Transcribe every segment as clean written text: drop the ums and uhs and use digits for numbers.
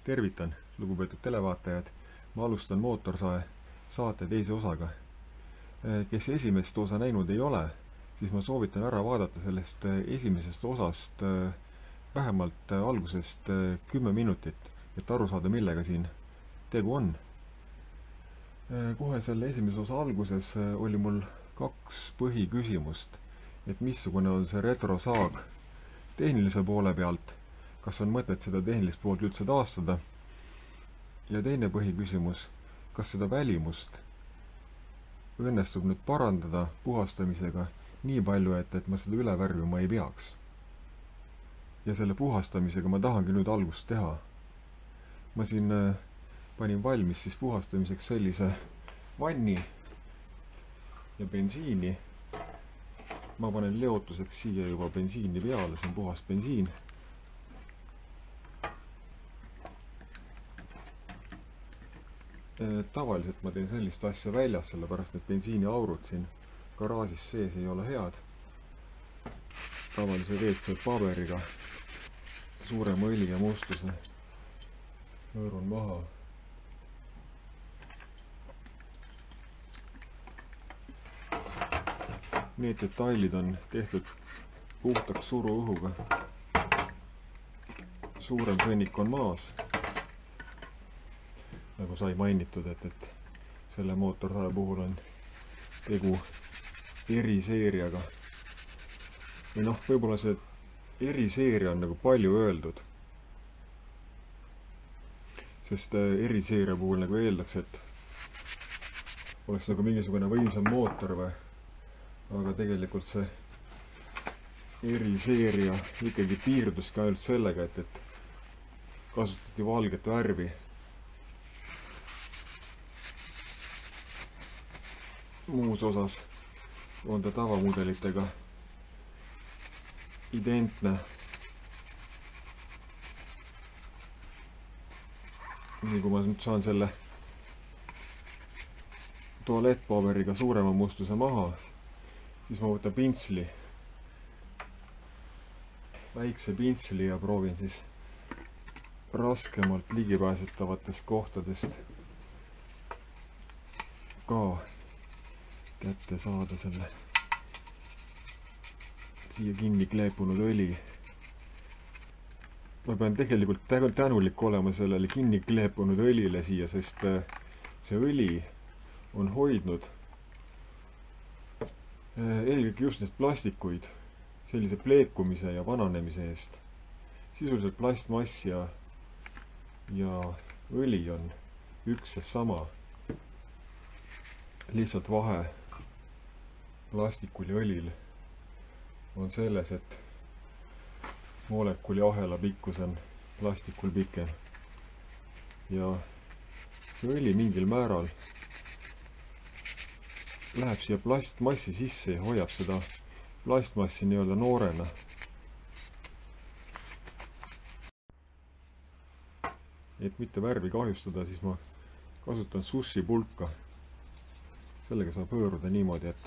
Tervitan, lugupeetud televaatajad. Ma alustan Mootorsae saate teise osaga. Kes esimest osa näinud ei ole, siis ma soovitan ära vaadata sellest esimesest osast vähemalt algusest 10 minutit, et aru saada, millega siin tegu on. Kohe selle esimese osa alguses oli mul 2 põhiküsimust, et missugune on see retrosaag tehnilise poole pealt, kas on mõtet seda tehnilist poolt üldse taastada, ja teine põhiküsimus, kas seda välimust õnnestub nüüd parandada puhastamisega nii palju, et ma seda üle värvima ei peaks. Ja selle puhastamisega ma tahangi nüüd algust teha. Ma siin panin valmis siis puhastamiseks sellise vanni ja bensiini. Ma panen leotuseks siia juba bensiini peale, see on puhas bensiin. Tavaliselt ma teen sellist asja väljas, sellepärast et bensiiniaurud siin garaažis sees ei ole head. Tavalise WC paberiga suurema õli ja mustuse hõõrun maha. Need detailid on tehtud puhtaks suruõhuga. Suurem sõnnik on maas. Nagu sai mainitud, et selle mootorsae puhul on tegu eriseeriaga. Või võib-olla see eriseeria on nagu palju öeldud. Sest eriseeria puhul nagu eeldaks, et oleks nagu mingisugune võimsam mootor või. Aga tegelikult see eriseeria ikkagi piirduski ainult sellega, et kasutati valget värvi. Muus osas on ta tavamudelitega identne. Nii kui ma nüüd saan selle tualettpaberiga suurema mustuse maha, siis ma võtan pintsli, väikse pintsli ja proovin siis raskemalt ligipääsetavatest kohtadest ka kätte saada selle siia kinni kleepunud õli. Ma pean tegelikult tänulik olema sellele kinni kleepunud õlile siia, sest see õli on hoidnud eelkõige just need plastikuid sellise pleekumise ja vananemise eest. Sisuliselt plastmass ja õli on üks ja sama. Lihtsalt vahe plastikul ja õlil on selles, et molekuli ahela pikkus on plastikul pikem. Ja see õli mingil määral läheb siia plastmassi sisse ja hoiab seda plastmassi nii-öelda noorena. Et mitte värvi kahjustada, siis ma kasutan sushi pulka. Sellega saab hõõruda niimoodi, et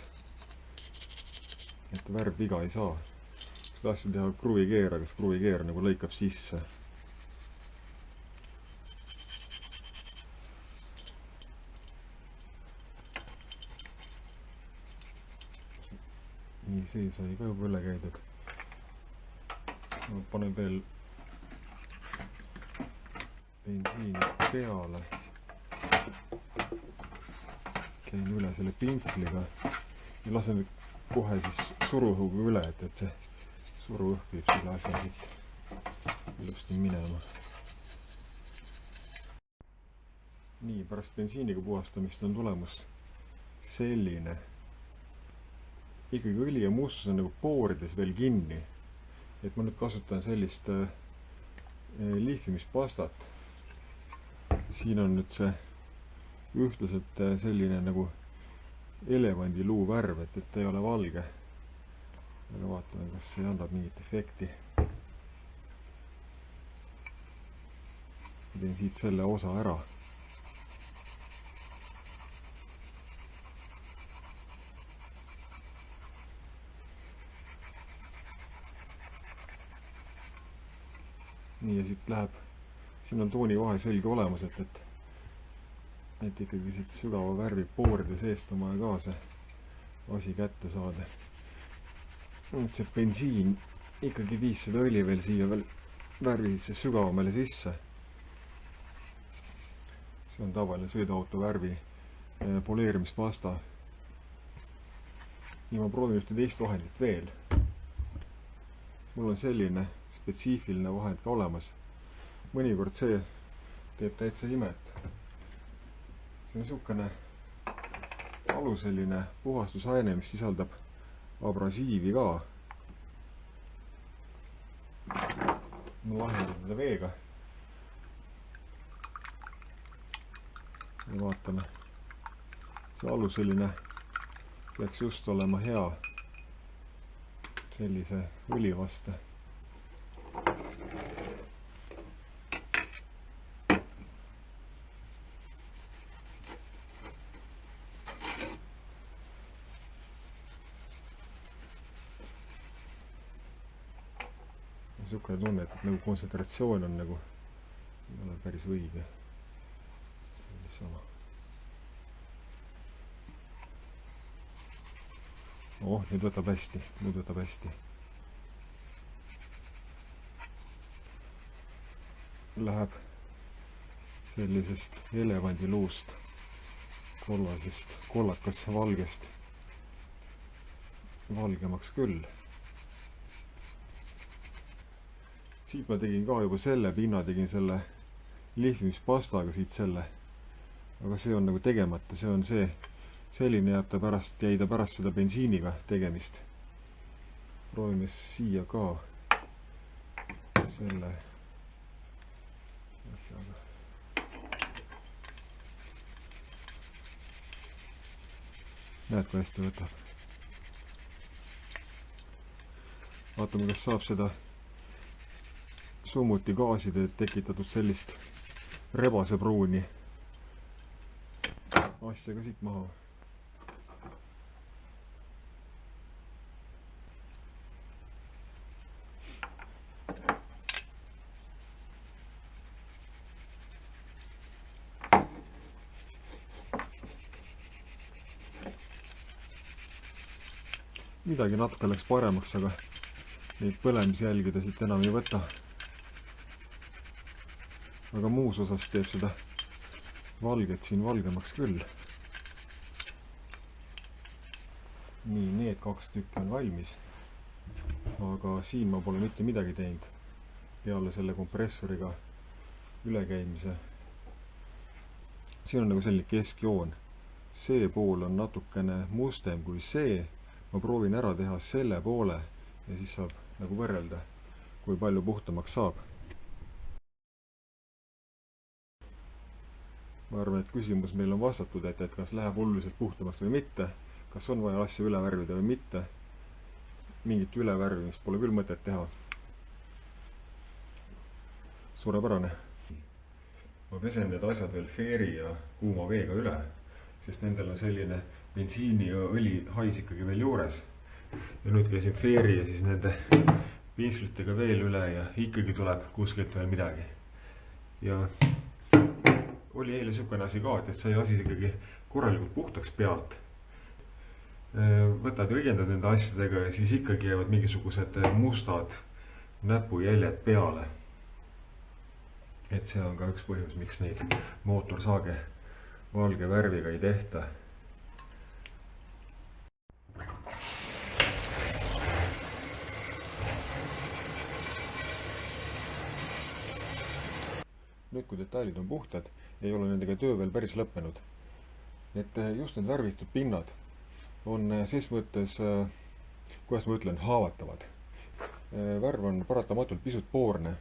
värv viga ei saa. Kui tahtsin teha kruvikeera, kas kruvikeer nagu lõikab sisse. Nii, see sai ka juba üle käidud. Ma panen veel bensiini peale. Käin üle selle pintsliga ja lasen kohe siis suruõhuga üle, et see suruõhk viib selle asja siit ilusti minema. Nii, pärast bensiiniga puhastamist on tulemus selline. Ikkagi õli ja mustus on nagu poorides veel kinni. Et ma nüüd kasutan sellist lihvimispastat. Siin on nüüd see ühtlaselt selline nagu elevandiluu värv, et ta ei ole valge. Aga vaatame, kas see annab mingit efekti. Teen siit selle osa ära. Nii, ja siit läheb siin on toonivahe selge olemas, et ikkagi siit sügava värvi pooride seest on vaja ka see asi kätte saada. See bensiin ikkagi viis seda õli veel siia veel värvisse sügavamale sisse. See on tavaline sõiduauto värvi poleerimispasta. Ja ma proovin ühte teist vahendit veel. Mul on selline spetsiifiline vahend ka olemas. Mõnikord see teeb täitsa imet. See on niisugune aluseline puhastusaine, mis sisaldab abrasiivi ka. Ma lahendan teda veega. Ja vaatame. See aluseline peaks just olema hea sellise õli vastu. Niisugune tunne, et nagu kontsentratsioon on nagu ei ole päris õige. Sama. Nüüd võtab hästi, nüüd võtab hästi. Läheb sellisest elevandiluust, kollasest, kollakasse valgest valgemaks küll. Siit ma tegin ka juba selle pinna, tegin selle lihvimispastaga siit selle, aga see on nagu tegemata, see on see selline jäi ta pärast seda bensiiniga tegemist. Proovime siia ka selle asjaga. Näed, kui hästi võtab. Vaatame, kas saab seda summuti gaaside tekitatud sellist rebasepruuni asja ka siit maha. Midagi natuke läks paremaks, aga neid põlemisjälgida siit enam ei võta. Aga muus osas teeb seda valget siin valgemaks küll. Nii, need 2 tükki on valmis. Aga siin ma pole mitte midagi teinud peale selle kompressoriga ülekäimise. Siin on nagu selline keskjoon. See pool on natukene mustem kui see. Ma proovin ära teha selle poole ja siis saab nagu võrrelda, kui palju puhtamaks saab. Ma arvan, et küsimus meil on vastatud, et kas läheb hulluselt puhtamaks või mitte, kas on vaja asja üle värvida või mitte. Mingit ülevärvimist pole küll mõtet teha. Suurepärane. Ma pesen need asjad veel feeri ja kuuma veega üle, sest nendel on selline bensiini ja õli hais ikkagi veel juures. Ja nüüd käisin feeri ja siis nende piinslitega veel üle ja ikkagi tuleb kuskilt veel midagi. Ja oli eile niisugune asi ka, et sai asi ikkagi korralikult puhtaks pealt. Võtad ja õigendad nende asjadega ja siis ikkagi jäävad mingisugused mustad näpujäljed peale. Et see on ka üks põhjus, miks neid mootorsaage valge värviga ei tehta. Nüüd, kui detailid on puhtad, ei ole nendega töö veel päris lõppenud. Et just need värvitud pinnad on ses mõttes, kuidas ma ütlen, haavatavad. Värv on paratamatult pisut poorne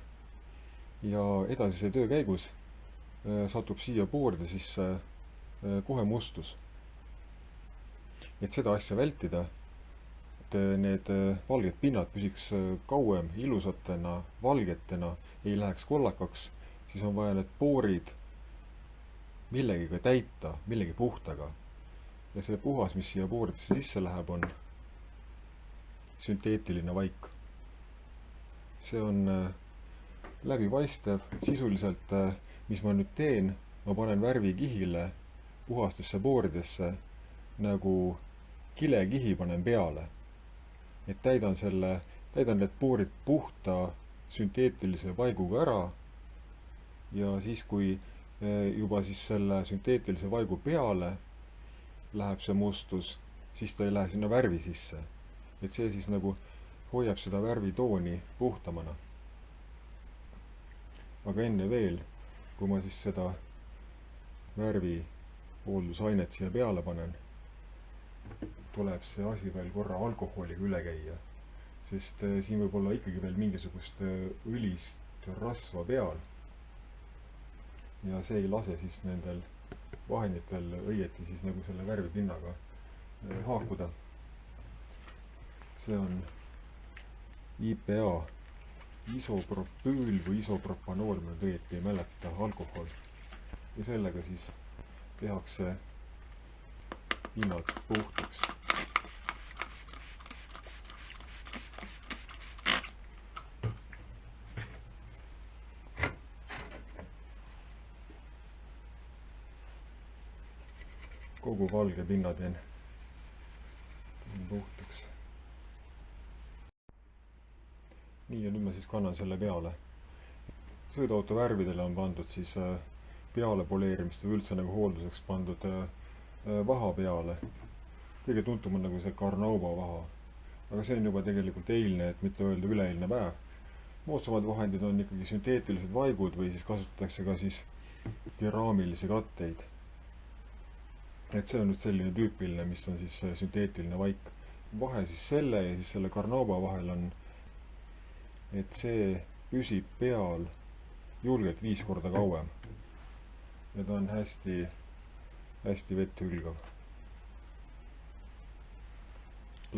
ja edasise töö käigus satub siia pooride sisse kohe mustus. Et seda asja vältida, et need valged pinnad püsiks kauem ilusatena, valgetena, ei läheks kollakaks, siis on vaja need poorid millegiga täita, millegi puhtaga. Ja see puhas, mis siia pooridesse sisse läheb, on sünteetiline vaik. See on läbipaistev. Sisuliselt, mis ma nüüd teen, ma panen värvikihile puhastesse booridesse nagu kilekihi panen peale. Et täidan need boorid puhta sünteetilise vaiguga ära ja siis, kui juba siis selle sünteetilise vaigu peale läheb see mustus, siis ta ei lähe sinna värvi sisse. Et see siis nagu hoiab seda värvitooni puhtamana. Aga enne veel, kui ma siis seda värvi hooldusainet siia peale panen, tuleb see asi veel korra alkoholiga üle käia. Sest siin võib olla ikkagi veel mingisugust õlist rasva peal. Ja see ei lase siis nendel vahenditel õieti siis nagu selle värvipinnaga haakuda. See on IPA, isopropüül või isopropanool, ma nüüd õieti ei mäleta, alkohol. Ja sellega siis tehakse pinnad puhtaks. Kogu valge pinna teen puhtaks. Nii, ja nüüd ma siis kannan selle peale. Sõiduauto värvidele on pandud siis peale poleerimist või üldse nagu hoolduseks pandud vaha peale. Kõige tuntum on nagu see Carnauba vaha. Aga see on juba tegelikult eilne, et mitte öelda üleeilne päev. Moodsamad vahendid on ikkagi sünteetilised vaigud või siis kasutatakse ka siis keraamilisi katteid. Et see on nüüd selline tüüpiline, mis on siis sünteetiline vaik. Vahe siis selle ja siis selle Carnauba vahel on, et see püsib peal julgelt 5 korda kauem. Ja ta on hästi, hästi vett hülgav.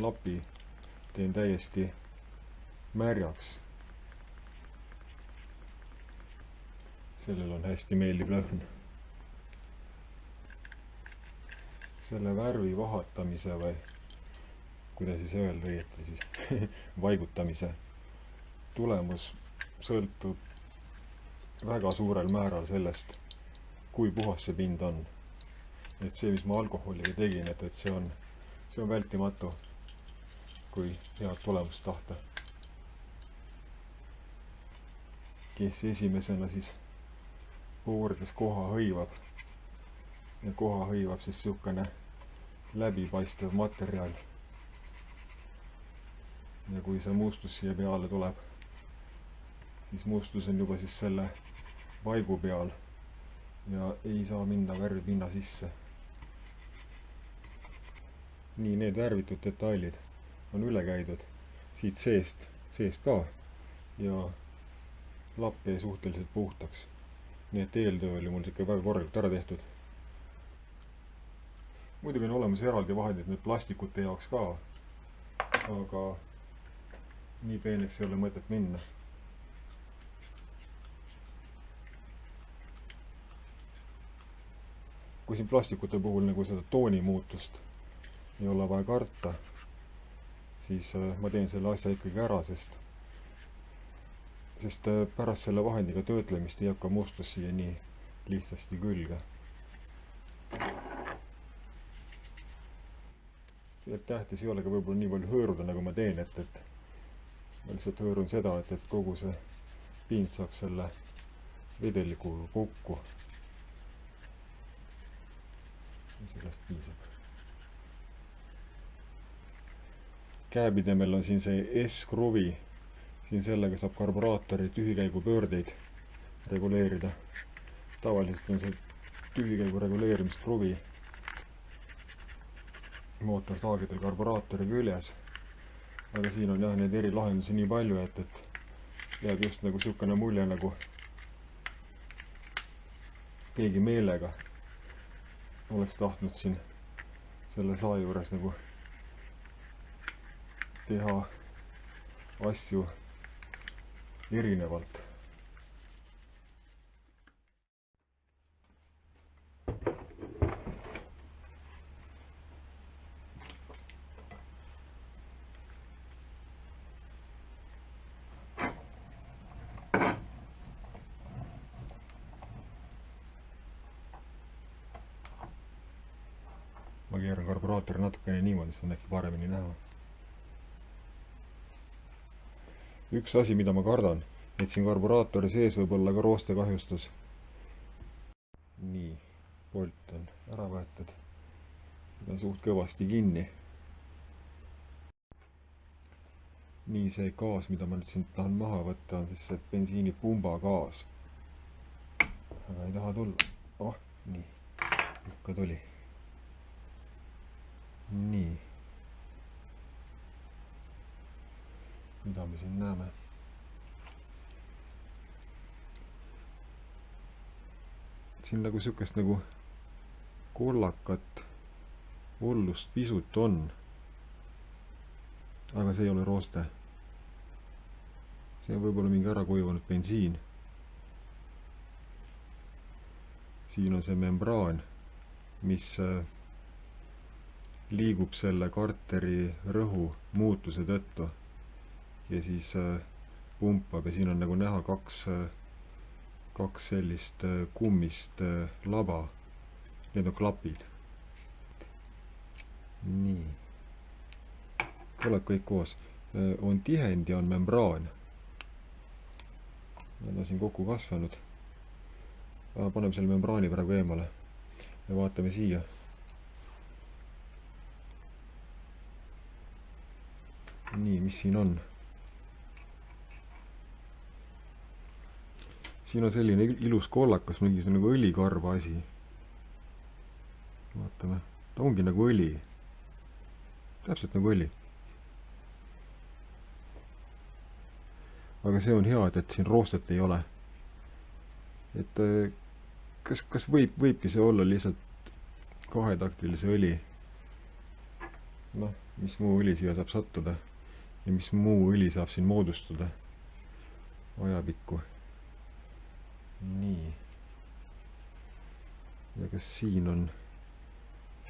Lapi teen täiesti märjaks. Sellel on hästi meeldiv lõhn. Selle värvi vahatamise või kuidas siis öelda õieti siis vaigutamise tulemus sõltub väga suurel määral sellest, kui puhas see pind on. Et see, mis ma alkoholiga tegin, et see on vältimatu, kui head tulemust tahta. Kes esimesena siis boorides koha hõivab. Ja koha hõivab siis sihukene läbipaistev materjal. Ja kui see mustus siia peale tuleb, siis mustus on juba siis selle vaigu peal ja ei saa minna värvipinna sisse. Nii, need värvitud detailid on üle käidud siit seest ka ja lapp jäi suhteliselt puhtaks. Nii et eeltöö oli mul ikka väga korralikult ära tehtud. Muidugi on olemas eraldi vahendid nüüd plastikute jaoks ka, aga nii peeneks ei ole mõtet minna. Kui siin plastikute puhul nagu seda tooni muutust ei ole vaja karta, siis ma teen selle asja ikkagi ära, sest pärast selle vahendiga töötlemist ei hakka mustus siia nii lihtsasti külge. Tähtis ei ole ka võib-olla nii palju hõõruda, nagu ma teen, et ma lihtsalt hõõrun seda, et kogu see pind saaks selle vedelikuga kokku. Ja sellest piisab. Käepidemal on siin see S-kruvi. Siin sellega saab karburaatori tühikäigu pöördeid reguleerida. Tavaliselt on see tühikäigu reguleerimiskruvi mootorsaagidel karburaatori küljes. Aga siin on jah neid eri lahendusi nii palju, et jääb just nagu sihukene mulje, nagu keegi meelega oleks tahtnud siin selle saa juures nagu teha asju erinevalt. ma keeran karburaatori natukene niimoodi, siis on äkki paremini näha. Üks asi, mida ma kardan, et siin karburaatori sees võib olla ka roostekahjustus. Nii, polt on ära võetud. On suht kõvasti kinni. Nii, see gaas, mida ma nüüd siin tahan maha võtta, on siis see bensiinipumba gaas. Aga ei taha tulla. Oh, nii. Ikka tuli. Nii. Mida me siin näeme? Siin nagu sükest nagu kollakat hullust pisut on. Aga see ei ole rooste. See on võib-olla mingi ära kuivanud bensiin. Siin on see membraan, mis liigub selle karteri rõhu muutuse tõttu ja siis pumpab ja siin on nagu näha kaks sellist kummist laba. Need on klapid. Nii. Tuleb kõik koos. On tihend ja on membraan. Nad on siin kokku kasvanud. Paneme selle membraani praegu eemale ja vaatame siia. Nii, mis siin on? Siin on selline ilus kollakas, mingi nagu õlikarva asi. Vaatame. Ta ongi nagu õli. Täpselt nagu õli. Aga see on hea, et siin roostet ei ole. Et kas võibki see olla lihtsalt kahetaktilise õli? Noh, mis muu õli siia saab sattuda? Ja mis muu õli saab siin moodustuda? Ajapikku. Nii. Ja kas siin on?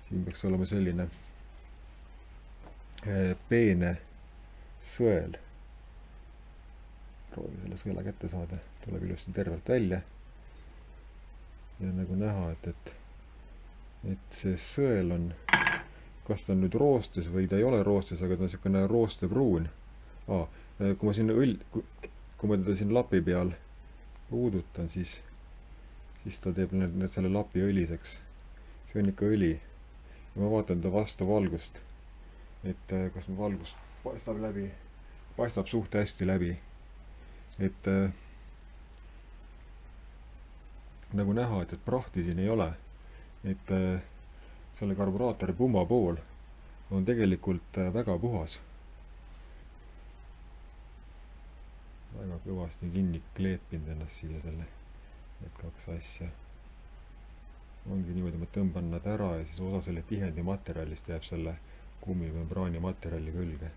Siin peaks olema selline peene sõel. Proovi selle sõela kätte saada. Tuleb ilusti tervelt välja. Ja nagu näha, et see sõel on, kas ta on nüüd roostes või ta ei ole roostes, aga ta on selline roostepruun. Kui ma teda siin lapi peal puudutan, siis ta teeb selle lapi õliseks. See on ikka õli. Ja ma vaatan ta vastu valgust, et kas mu valgust paistab läbi. Paistab suht hästi läbi. Et nagu näha, et prahti siin ei ole. Et selle karburaatori pumba pool on tegelikult väga puhas. Väga kõvasti kinni kleepinud ennast siia need kaks asja. Ongi niimoodi, ma tõmban nad ära ja siis osa selle tihendi materjalist jääb selle kummimembraani materjali külge.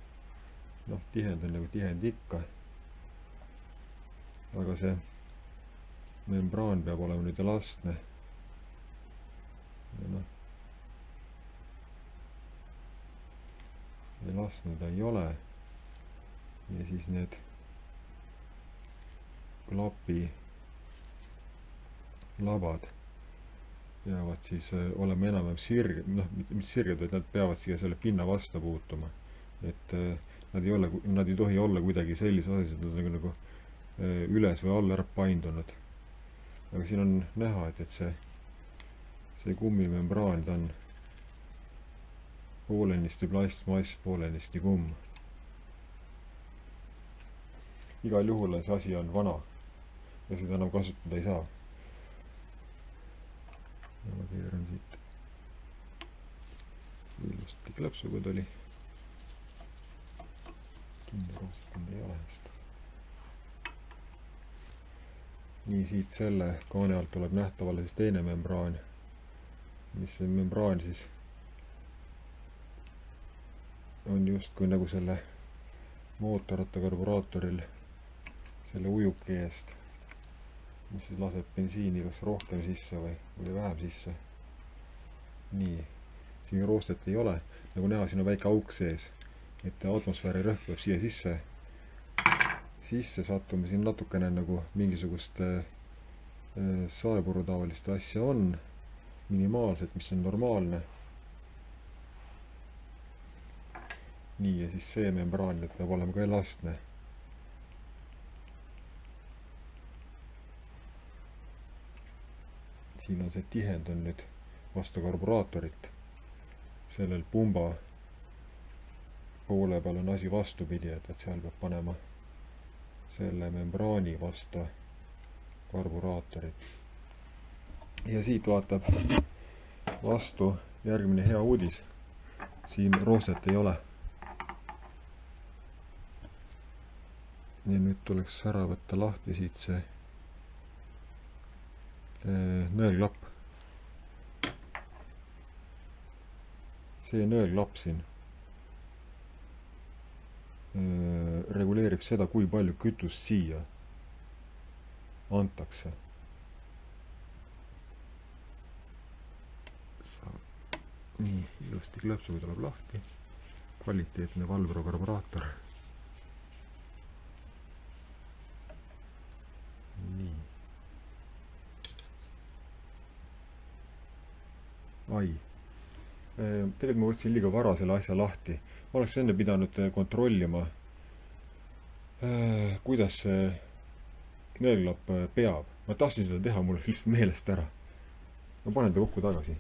Noh, tihend on nagu tihend ikka. Aga see membraan peab olema nüüd elastne. Ja noh, elastne ta ei ole. Ja siis need klapi labad peavad siis olema enam sirged, noh, mitte sirged, vaid nad peavad siia selle pinna vastu puutuma. Et nad ei tohi olla kuidagi sellise asjad, nad on nagu üles või alla ära paindunud. Aga siin on näha, et see kummimembraan ta on poolenisti plastmass, poolenisti kumm. Igal juhul see asi on vana ja seda enam kasutada ei saa. Ja ma keeran siit ilusti klõpsuga tuli. Kinderoosikund ei ole hästi. Nii, siit selle kaane alt tuleb nähtavale siis teine membraan, mis see membraan siis on justkui nagu selle mootorratta karburaatoril selle ujuki eest, mis siis laseb bensiini kas rohkem sisse või vähem sisse. Nii, siin roostet ei ole, nagu näha, siin on väike auk sees, et atmosfääri rõhk peab siia sisse sattuma, siin natukene nagu mingisugust saepuru taolist asja on, minimaalselt, mis on normaalne. nii, ja siis see membraan nüüd peab olema ka elastne. Siin on see tihend on nüüd vastu karburaatorit. Sellel pumba poole peal on asi vastupidi, et seal peab panema selle membraani vastu karburaatorit. Ja siit vaatab vastu järgmine hea uudis. Siin roostet ei ole. Ja nüüd tuleks ära võtta lahti siit see nõelklapp. See nõelklapp siin reguleerib seda, kui palju kütust siia antakse. Nii, ilusti klõpsuga tuleb lahti. Kvaliteetne Valvro karburaator. Nii. Ai. Tegelikult ma võtsin liiga vara selle asja lahti. Ma oleks enne pidanud kontrollima, kuidas see nõelklapp peab. Ma tahtsin seda teha, mul oleks lihtsalt meelest ära. Ma panen ta kokku tagasi.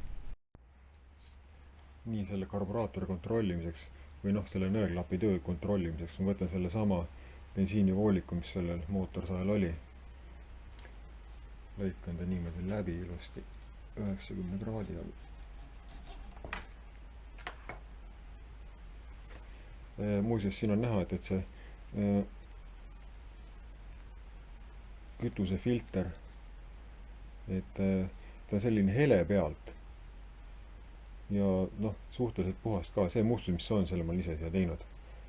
Nii, selle karburaatori kontrollimiseks või selle nõelklapi töö kontrollimiseks ma võtan selle sama bensiinivooliku, mis sellel mootorsael oli. Lõikan ta niimoodi läbi ilusti 90 kraadi all. Muuseas, siin on näha, et see kütusefilter, et ta on selline hele pealt. Ja suhteliselt puhast ka. See mustus, mis on, selle ma ise siia teinud.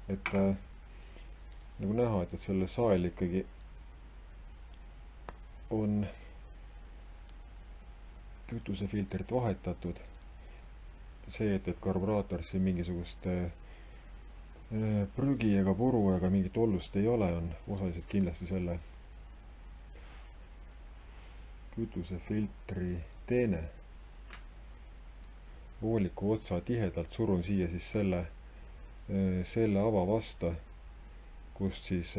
Et nagu näha, et selle sael ikkagi on kütusefiltrit vahetatud. See, et karburaatorisse mingisugust prügi ega puru ega mingit ollust ei ole, on osaliselt kindlasti selle kütusefiltri teene. Vooliku otsa tihedalt surun siia siis selle ava vasta, kust siis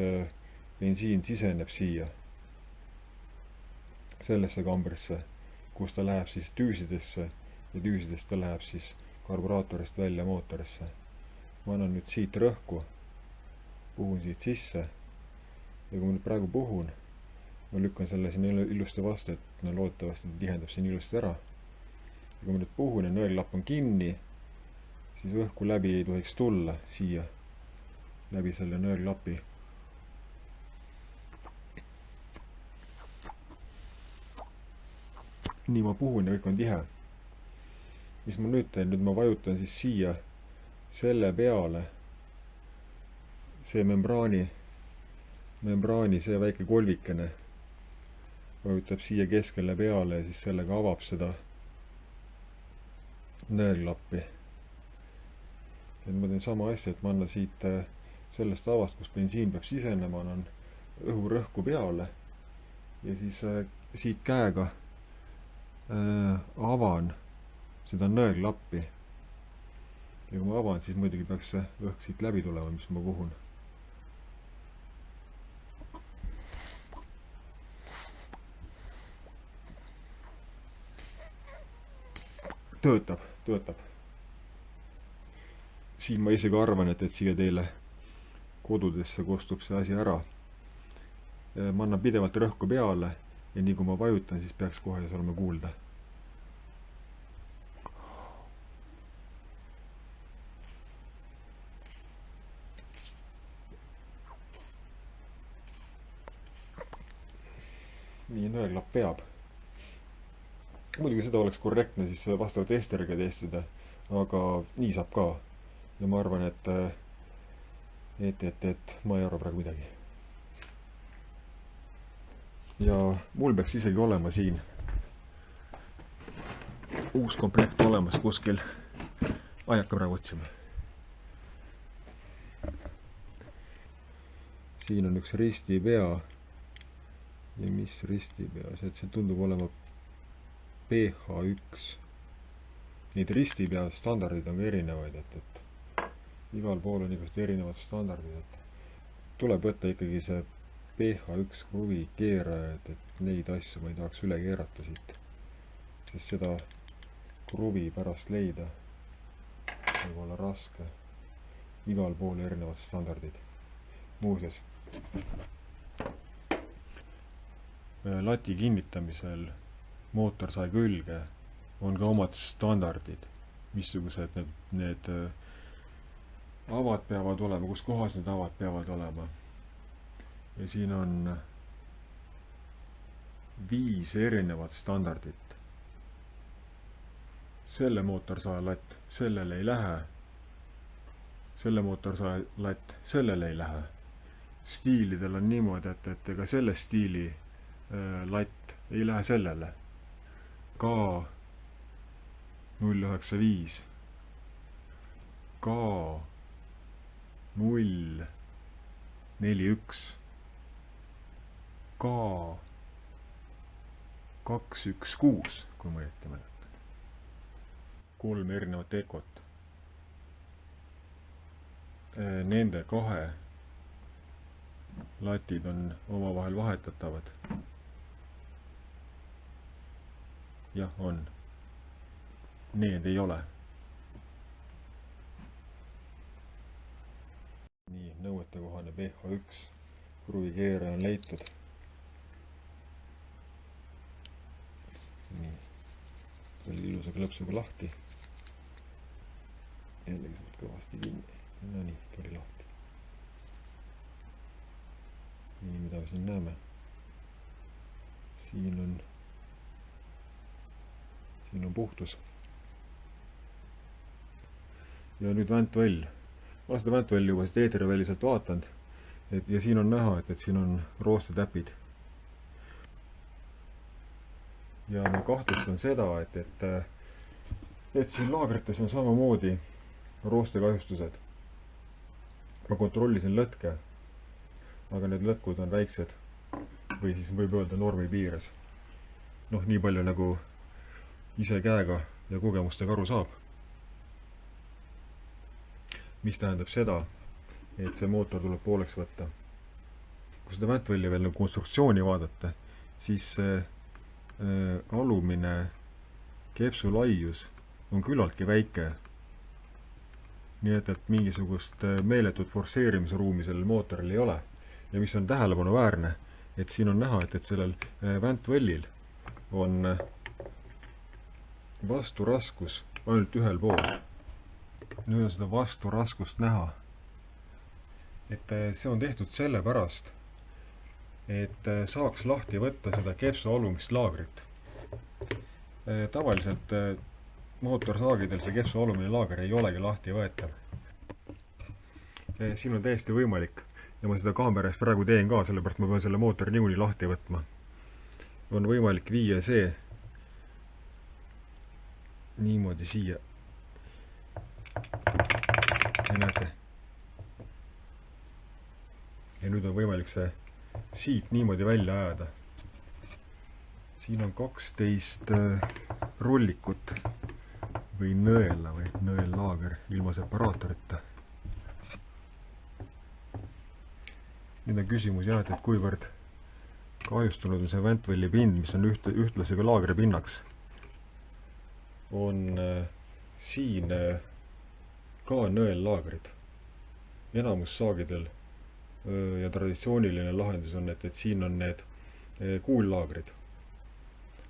bensiin siseneb siia sellesse kambrisse, kus ta läheb siis tüüsidesse ja tüüsidest ta läheb siis karburaatorist välja mootorisse. Ma annan nüüd siit rõhku, puhun siit sisse ja kui ma nüüd praegu puhun, ma lükkan selle siin ilusti vastu, et loodetavasti tihendab siin ilusti ära. Ja kui ma nüüd puhun ja nõelklapp on kinni, siis õhku läbi ei tohiks tulla siia, läbi selle nõelklapi. Nii ma puhun ja kõik on tihe. Mis ma nüüd teen? Nüüd ma vajutan siis siia selle peale see membraani see väike kolvikene vajutab siia keskele peale ja siis sellega avab seda nõelklappi. Ma teen sama asja, et ma annan siit sellest avast, kus bensiin peab sisenema, annan õhurõhku peale ja siis siit käega avan seda nõelklappi. Ja kui ma avan, siis muidugi peaks see õhk siit läbi tulema, mis ma puhun. Töötab. Siin ma isegi arvan, et siia teile kodudesse kostub see asi ära. Ma annan pidevalt rõhku peale ja nii kui ma vajutan, siis peaks kohe olema kuulda. Nii nõelklapp peab. Muidugi seda oleks korrektne siis vastava testeriga testida, aga nii saab ka. Ja ma arvan, et ma ei arva praegu midagi. Ja mul peaks isegi olema siin uus komplekt olemas kuskil. Ei hakka praegu otsima. Siin on üks ristipea. Ja mis ristipea? See tundub olema PH1. Neid ristipea standardid on ka erinevaid, et igal pool on igast erinevad standardid, et tuleb võtta ikkagi see PH1 kruvi keerajad, et neid asju ma ei tahaks üle keerata siit, sest seda kruvi pärast leida võib olla raske. Igal pool erinevad standardid. Muuseas, lati kinnitamisel mootorsae külge on ka omad standardid, missugused need avad peavad olema, kus kohas need avad peavad olema. Ja siin on 5 erinevat standardit. Selle mootorsae latt sellele ei lähe. Selle mootorsae latt sellele ei lähe. Stiilidel on niimoodi, et ega selle stiili latt ei lähe sellele. K095, K041, K216, kui ma õieti mäletan. 3 erinevat ekot. Nende 2 latid on omavahel vahetatavad. Jah, on. Need ei ole. Nii, nõuetekohane PH1 kruvikeeraja on leitud. Nii, oli ilusa klõpsuga lahti. Jällegi saab kõvasti kinni. No nii, tuli lahti. Nii, mida me siin näeme? Siin on puhtus. Ja nüüd väntvõll. Ma olen seda väntvõlli juba eetriväliselt vaatanud. Ja siin on näha, et siin on roostetäpid. Ja ma kahtlustan seda, et siin laagrites on samamoodi roostekahjustused. Ma kontrollisin lõtke, aga need lõtkud on väiksed. Või siis võib öelda normi piires. Noh, nii palju nagu ise käega ja kogemustega aru saab. Mis tähendab seda, et see mootor tuleb pooleks võtta. Kui seda väntvõlli veel nagu konstruktsiooni vaadata, siis see alumine kepsu laius on küllaltki väike. Nii et mingisugust meeletut forsseerimise ruumi sellel mootoril ei ole. Ja mis on tähelepanu väärne, et siin on näha, et sellel väntvõllil on vasturaskus ainult ühel pool. Nüüd on seda vasturaskust näha. Et see on tehtud sellepärast, et saaks lahti võtta seda kepsu alumist laagrit. Tavaliselt mootorsaagidel see kepsu alumine laager ei olegi lahti võetav. Siin on täiesti võimalik, ja ma seda kaameras praegu teen ka, sellepärast ma pean selle mootori niimoodi lahti võtma. On võimalik viia see niimoodi siia. Ja näete. Ja nüüd on võimalik see siit niimoodi välja ajada. Siin on 12 rollikut või nõela või nõellaager ilma separaatorita. Nüüd on küsimus jah, et kuivõrd kahjustunud on see väntvõlli pind, mis on ühtlasi ka laagri pinnaks. On siin ka nõellaagrid. Enamus saagidel ja traditsiooniline lahendus on, et siin on need kuullaagrid.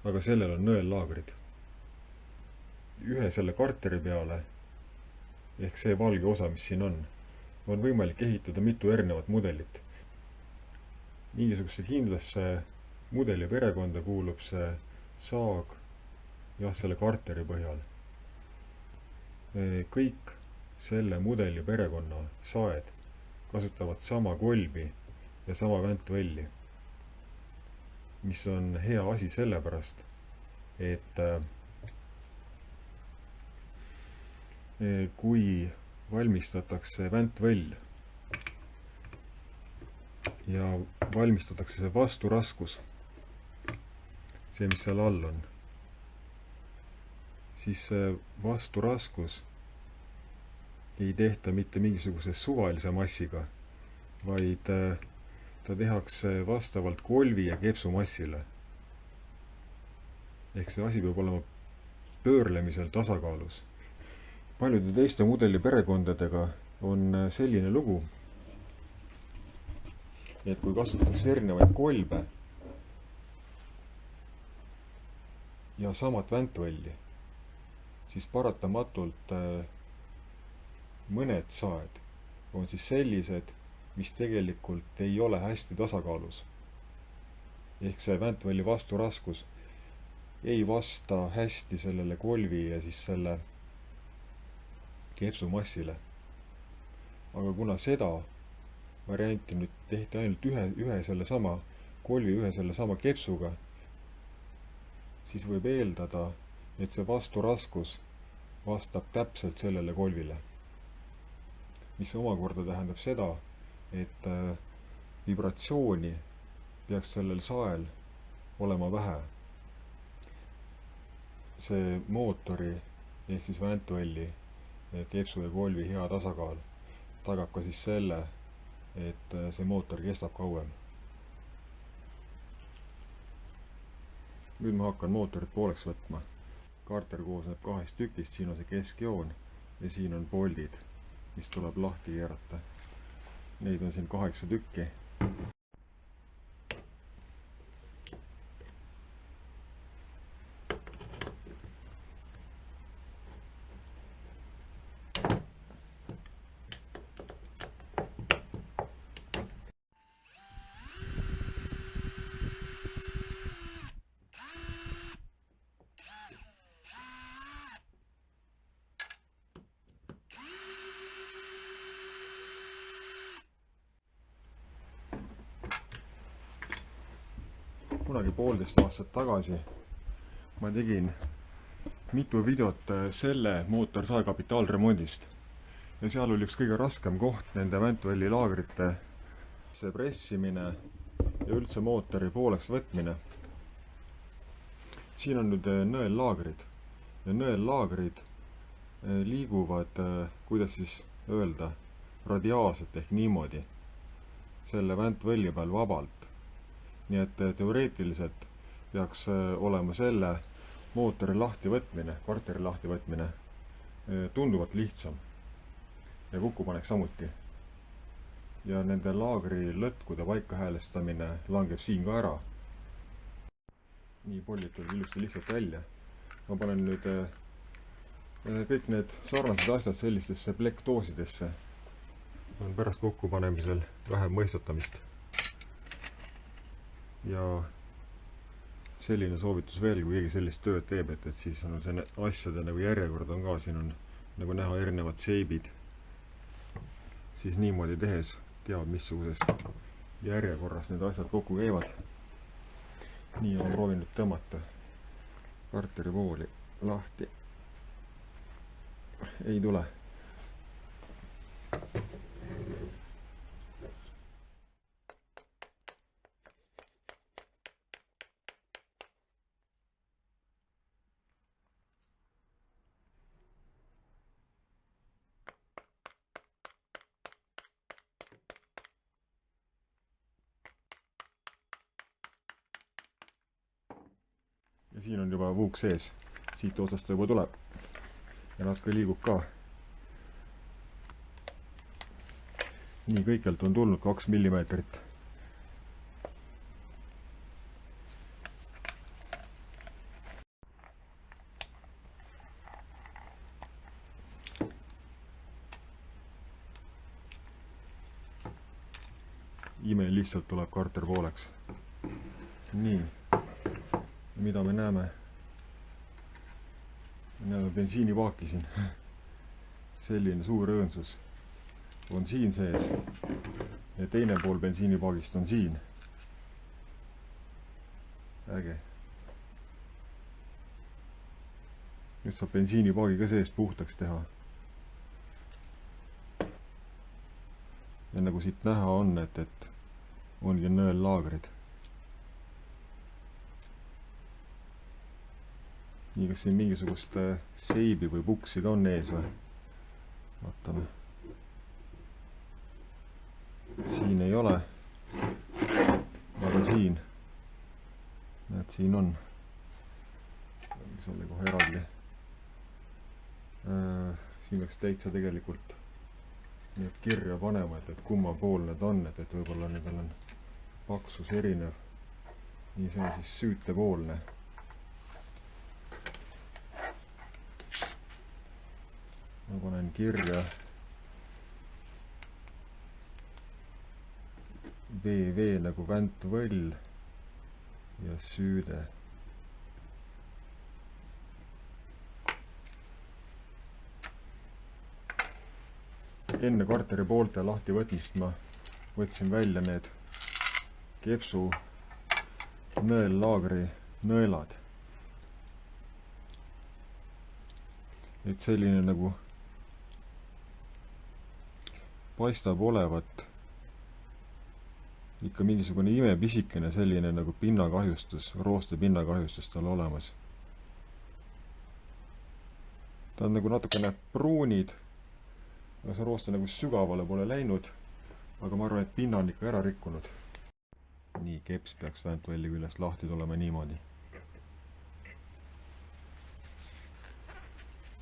Aga sellel on nõellaagrid. Ühe selle karteri peale, ehk see valge osa, mis siin on võimalik ehitada mitu erinevat mudelit. Mingisuguse kindlasse mudeli perekonda kuulub see saag, jah, selle karteri põhjal. Kõik selle mudeli perekonna saed kasutavad sama kolbi ja sama väntvõlli, mis on hea asi sellepärast, et kui valmistatakse väntvõll ja valmistatakse see vasturaskus, see, mis seal all on, siis see vasturaskus ei tehta mitte mingisuguse suvalise massiga, vaid ta tehakse vastavalt kolvi ja kepsu massile. Ehk see asi peab olema pöörlemisel tasakaalus. Paljude teiste mudeli perekondadega on selline lugu, et kui kasutatakse erinevaid kolbe ja samat väntvõlli, siis paratamatult mõned saed on siis sellised, mis tegelikult ei ole hästi tasakaalus. Ehk see väntvõlli vasturaskus ei vasta hästi sellele kolvi ja siis selle kepsumassile. Aga kuna seda varianti nüüd tehti ainult ühe selle sama kolvi, ühe selle sama kepsuga, siis võib eeldada, et see vasturaskus vastab täpselt sellele kolvile. Mis omakorda tähendab seda, et vibratsiooni peaks sellel sael olema vähe. See mootori ehk siis väntvõlli, kepsu ja kolvi hea tasakaal tagab ka siis selle, et see mootor kestab kauem. Nüüd ma hakkan mootorit pooleks võtma. Karter koosneb 2 tükist, siin on see keskjoon ja siin on poldid, mis tuleb lahti keerata. Neid on siin 8 tükki. Kunagi 1,5 aastat tagasi ma tegin mitu videot selle mootorsae kapitaalremondist ja seal oli üks kõige raskem koht nende väntvõlli laagrite pressimine ja üldse mootori pooleks võtmine. Siin on nüüd nõellaagrid ja nõellaagrid liiguvad, kuidas siis öelda, radiaalselt ehk niimoodi selle väntvõlli peal vabalt. Nii et teoreetiliselt peaks olema selle mootori lahtivõtmine, karteri lahtivõtmine tunduvalt lihtsam ja kukkupanek samuti. Ja nende laagri lõtkude paika häälestamine langeb siin ka ära. Nii, pollid tuleb ilusti lihtsalt välja. Ma panen nüüd kõik need sarnased asjad sellistesse plektoosidesse. On pärast kokkupanemisel vähem mõistatamist. Ja selline soovitus veel, kui keegi sellist tööd teeb, et siis on see asjade nagu järjekord on ka, siin on nagu näha erinevad shape'id. Siis niimoodi tehes teab, missuguses järjekorras need asjad kokku käivad. Nii on proovin nüüd tõmmata karteri pooli lahti. Ei tule. Ja siin on juba vuuk sees, siit otsast juba tuleb ja natuke liigub ka. Nii, kõikjalt on tulnud 2 millimeetrit. Ime lihtsalt tuleb karter pooleks. Nii. Mida me näeme? Me näeme bensiinipaaki siin. Selline suur õõnsus on siin sees ja teine pool bensiinipaagist on siin. Äge. Nüüd saab bensiinipaagi ka seest puhtaks teha. Ja nagu siit näha on, et ongi nõellaagrid. Nii, kas siin mingisugust seibi või puksi ka on ees või? vaatame. Siin ei ole, aga siin, näed, siin on. Selle kohe eraldi. Siin peaks täitsa tegelikult need kirja panema, et kumma pool need on, et võib-olla nendel on paksus erinev. Nii, see on siis süütepoolne. Ma panen kirja VV nagu väntvõll ja süüde. Enne karteri poolte lahti võtmist ma võtsin välja need kepsu nõellaagri nõelad. Et selline nagu paistab olevat ikka mingisugune imepisikene selline nagu pinnakahjustus, rooste pinnakahjustus tal olemas. Ta on nagu natukene pruunid, aga see rooste nagu sügavale pole läinud, aga ma arvan, et pinna on ikka ära rikkunud. Nii, keps peaks väntvälli küljest lahti tulema niimoodi.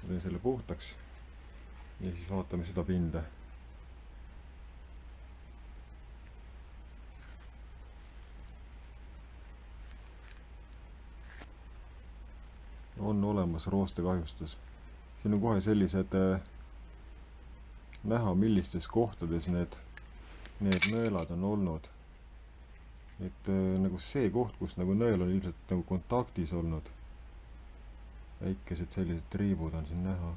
Teen selle puhtaks ja siis vaatame seda pinda. On olemas roostekahjustus. Siin on kohe sellised näha, millistes kohtades need nõelad on olnud. Et nagu see koht, kus nagu nõel on ilmselt nagu kontaktis olnud. Väikesed sellised triibud on siin näha.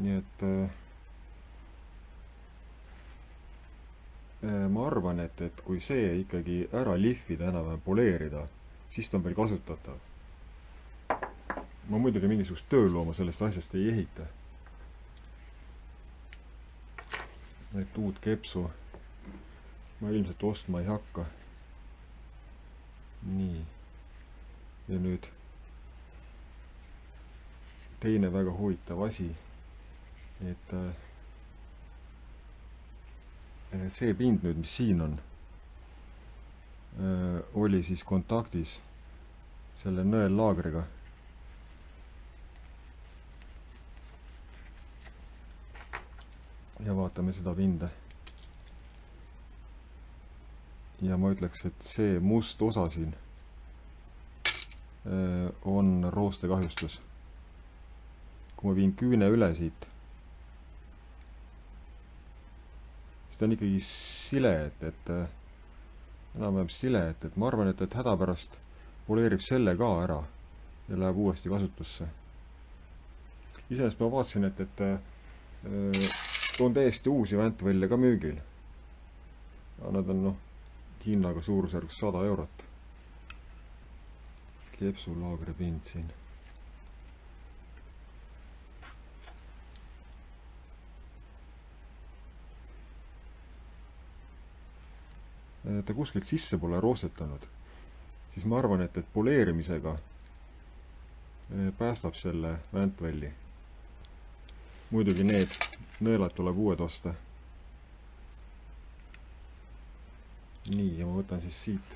Nii et ma arvan, et kui see ikkagi ära lihvida, enam poleerida, siis ta on veel kasutatav. Ma muidugi mingisugust töölooma sellest asjast ei ehita. Et uut kepsu ma ilmselt ostma ei hakka. Nii. Ja nüüd teine väga huvitav asi, et see pind nüüd, mis siin on, oli siis kontaktis selle nõellaagriga. Ja vaatame seda pinda. Ja ma ütleks, et see must osa siin on roostekahjustus. Kui ma viin küüne üle siit, siis ta on ikkagi sile, et enam-vähem sile, et ma arvan, et hädapärast poleerib selle ka ära ja läheb uuesti kasutusse. Iseenesest ma vaatasin, et on täiesti uusi väntvõlle ka müügil. Ja nad on hinnaga suurusjärgus 100 eurot. Kepsulaagri pind siin. Ta kuskilt sisse pole roostetanud. Siis ma arvan, et poleerimisega päästab selle väntvälli. Muidugi need nõelad tuleb uued osta. Nii, ja ma võtan siis siit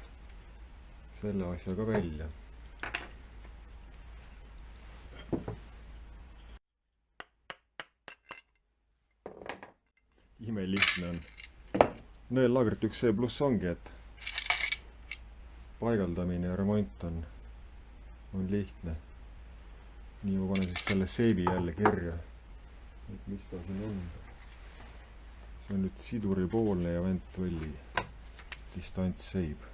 selle asja ka välja. Imelihtne on. Nõellaagrit üks see pluss ongi, et paigaldamine ja remont on lihtne. Nii, ma panen siis selle seibi jälle kirja. Et mis ta siin on. See on nüüd siduripoolne ja väntvõlli distantsseib.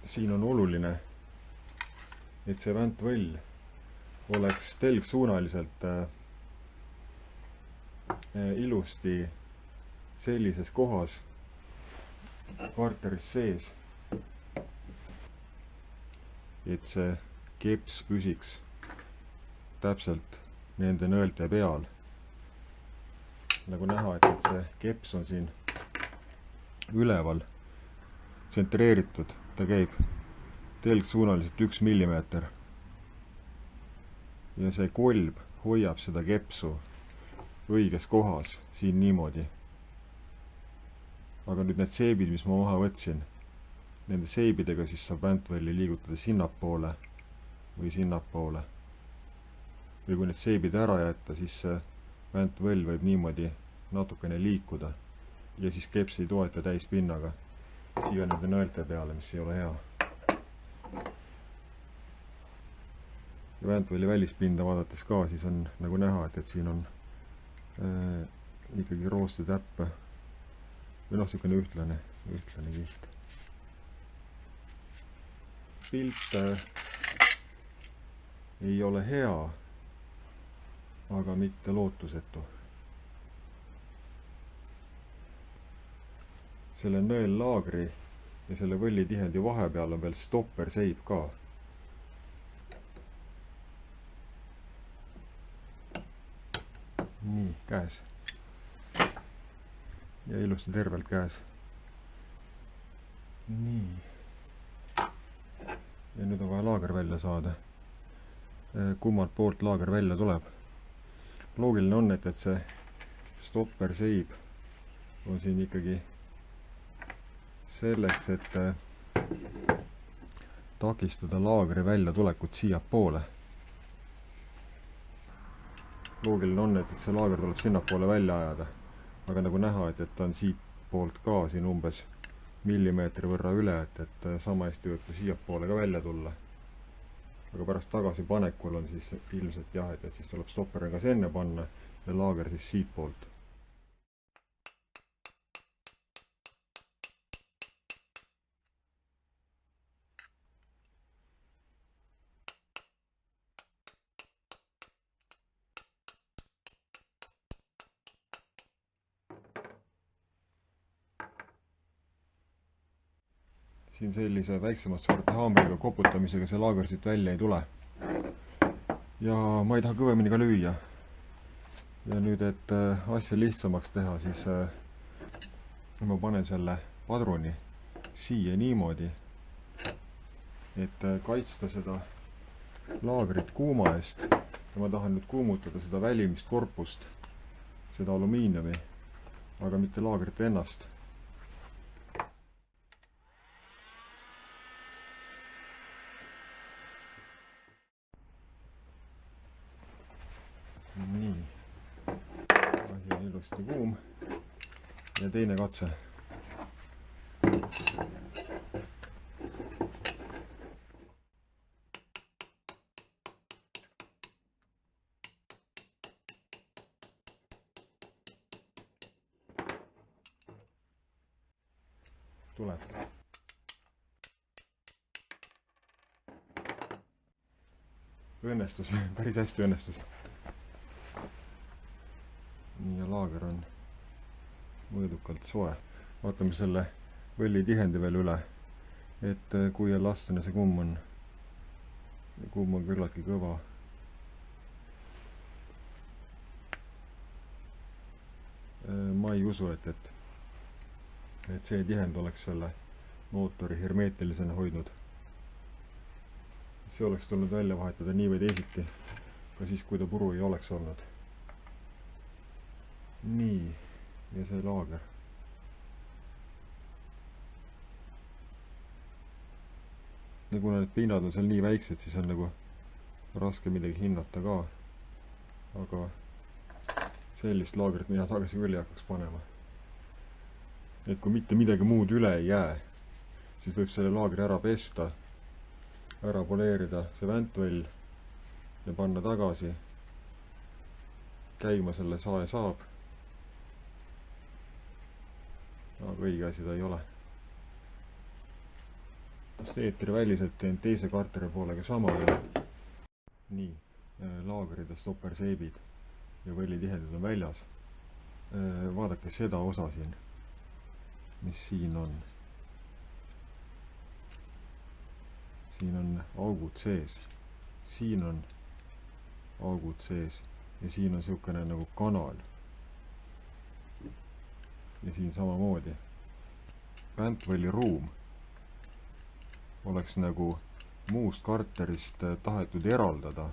Siin on oluline, et see väntvõll oleks telgsuunaliselt ilusti sellises kohas karteris sees, et see keps püsiks täpselt nende nõelte peal. Nagu näha, et see keps on siin üleval tsentreeritud, ta käib telgsuunaliselt 1 millimeeter. Ja see kolb hoiab seda kepsu õiges kohas, siin niimoodi. Aga nüüd need seebid, mis ma maha võtsin, nende seebidega siis saab väntvälli liigutada sinnapoole või sinnapoole. Või kui need seebid ära jätta, siis see väntvõll võib niimoodi natukene liikuda ja siis keps ei toeta täispinnaga siia nende nõelte peale, mis ei ole hea. Ja väntvõlli välispinda vaadates ka, siis on nagu näha, et siin on ikkagi rooste täppe või noh, selline ühtlane kiht. Pilt ei ole hea, aga mitte lootusetu. Selle nõellaagri ja selle võllitihendi vahepeal on veel stopperseib ka. Nii, käes. Ja ilusti tervelt käes. Nii. Ja nüüd on vaja laager välja saada. Kummalt poolt laager välja tuleb. Loogiline on, et see stopperseib on siin ikkagi selleks, et takistada laagri välja tulekut siia poole. Loogiline on, et see laager tuleb sinna poole välja ajada. Aga nagu näha, et ta on siit poolt ka siin umbes millimeetri võrra üle, et sama hästi võib ta siia poole ka välja tulla. Aga pärast tagasi panekul on siis ilmselt jah, et siis tuleb stopper kas enne panna ja laager siis siit poolt. Siin sellise väiksemat sorti haamriga koputamisega see laager siit välja ei tule. Ja ma ei taha kõvemini ka lüüa. Ja nüüd, et asja lihtsamaks teha, siis ma panen selle padruni siia niimoodi, et kaitsta seda laagrit kuuma eest. Ja ma tahan nüüd kuumutada seda välimist korpust, seda alumiiniumi, aga mitte laagrit ennast. Nii, asi on ilusti kuum ja teine katse. Tuleb. Õnnestus, päris hästi õnnestus. Nii ja laager on mõõdukalt soe. Vaatame selle võllitihendi veel üle, et kui elastane see kumm on küllaltki kõva. Ma ei usu, et see tihend oleks selle mootori hermeetilisena hoidnud. See oleks tulnud välja vahetada nii või teisiti, ka siis, kui ta puru ei oleks olnud. Nii, ja see laager. Ja kuna need pinnad on seal nii väiksed, siis on nagu raske midagi hinnata ka. Aga sellist laagrit mina tagasi küll ei hakkaks panema. Et kui mitte midagi muud üle ei jää, siis võib selle laagri ära pesta, ära poleerida see väntvõll ja panna tagasi. Käima selle sae saab. Aga õige asi ta ei ole. Eetri väliselt teen teise karteri poolega sama. Nii, laagrid ja stopperseibid ja võllitihendid on väljas. Vaadake seda osa siin, mis siin on. Siin on augud sees. Siin on augud sees ja siin on niisugune nagu kanal. Ja siin samamoodi. Väntvõlli ruum oleks nagu muust karterist tahetud eraldada.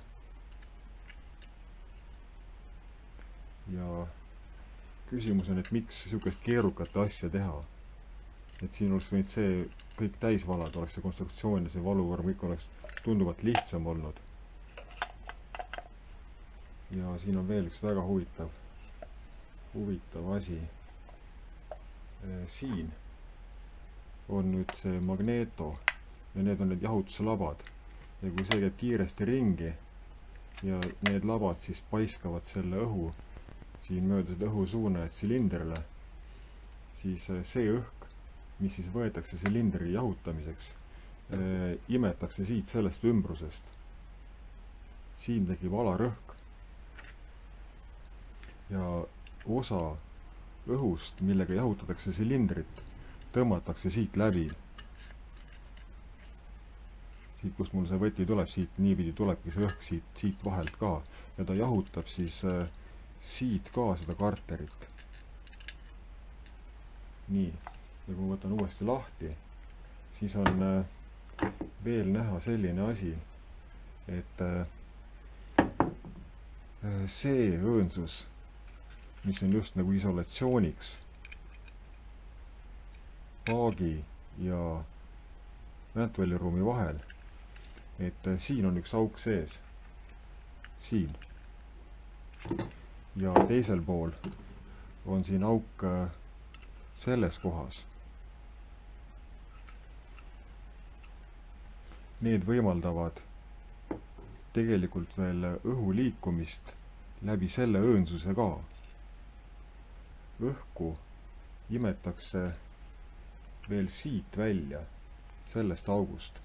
Ja küsimus on, et miks niisugust keerukat asja teha. Et siin oleks võinud see kõik täis valada, oleks see konstruktsioon ja see valuvorm kõik oleks tunduvalt lihtsam olnud. Ja siin on veel üks väga huvitav asi. Siin on nüüd see magneeto ja need on need jahutuslabad. Ja kui see käib kiiresti ringi ja need labad siis paiskavad selle õhu siin mööda seda õhusuuna silindrile, siis see õhk, mis siis võetakse silindri jahutamiseks, imetakse siit sellest ümbrusest. Siin tekib alarõhk ja osa õhust, millega jahutatakse silindrit, tõmmatakse siit läbi. Siit, kust mul see võti tuleb, siit niipidi tulebki see õhk siit vahelt ka ja ta jahutab siis siit ka seda karterit. Nii, ja kui ma võtan uuesti lahti, siis on veel näha selline asi, et see õõnsus, mis on just nagu isolatsiooniks paagi ja väntväliruumi vahel, et siin on üks auk sees. Siin. Ja teisel pool on siin auk selles kohas. Need võimaldavad tegelikult veel õhu liikumist läbi selle õõnsuse ka. Õhku imetakse veel siit välja, sellest august.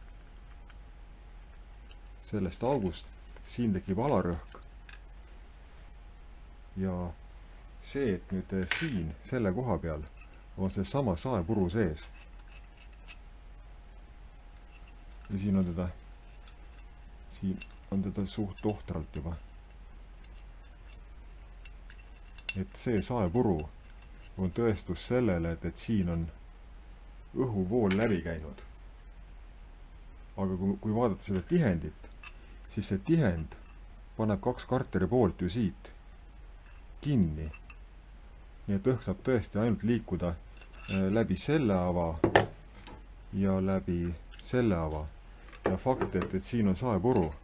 Sellest august siin tekib alarõhk. Ja see, et nüüd siin, selle koha peal, on see sama saepuru sees. Ja siin on teda suht ohtralt juba. Et see saepuru on tõestus sellele, et siin on õhuvool läbi käinud. Aga kui vaadata seda tihendit, siis see tihend paneb 2 karteri poolt ju siit kinni. Nii et õhk saab tõesti ainult liikuda läbi selle ava ja läbi selle ava. Ja fakt, et siin on saepuru,